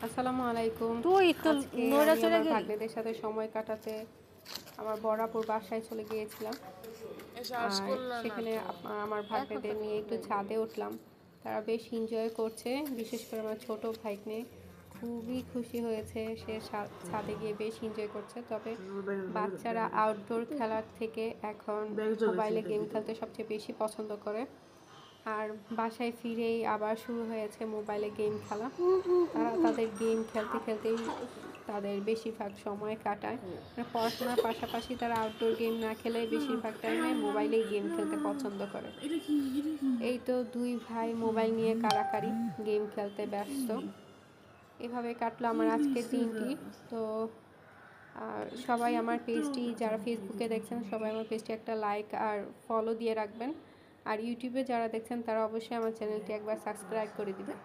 আসসালামু আলাইকুম। তুই তো আজকে নড়ে আমি চড়ে আমার গেলি। ভাগ্নেদের সাথে সময় কাটাতে আমার বড়াপুর বাসায় চলে গিয়েছিলাম। সার্চ আর করলাম না সেখানে তো। আমার এখন তো ভাগ্নেদের নিয়ে ঠিক একটু হয়ে গেল। ছাদে উঠলাম। তারা বেশ এনজয় করছে। বিশেষ করে আমার ছোট ভাগ্নে খুবই খুশি হয়েছে। সে ছাদে গিয়ে বেশ এনজয় করছে। তবে বাচ্চারা আউটডোর খেলার থেকে এখন মোবাইলে গেম খেলতে সবচেয়ে বেশি পছন্দ করে। আর বাসায় ফিরেই আবার শুরু হয়েছে মোবাইলে গেম খেলা। তারা তাদের গেম খেলতে খেলতেই তাদের বেশিরভাগ সময় কাটায়। মানে পড়াশোনার পাশাপাশি তারা আউটডোর গেম না খেলে বেশিরভাগ টাইমে মোবাইলেই গেম খেলতে পছন্দ করে। এই তো দুই ভাই মোবাইল নিয়ে কাড়াকাড়ি গেম খেলতে ব্যস্ত। এভাবে কাটলো আমার আজকের দিনটি। তো সবাই আমার পেজটি যারা ফেসবুকে দেখছেন সবাই আমার পেজটি একটা লাইক আর ফলো দিয়ে রাখবেন। আর ইউটিউবে যারা দেখছেন তারা অবশ্যই আমার চ্যানেলটি একবার সাবস্ক্রাইব করে দিবেন।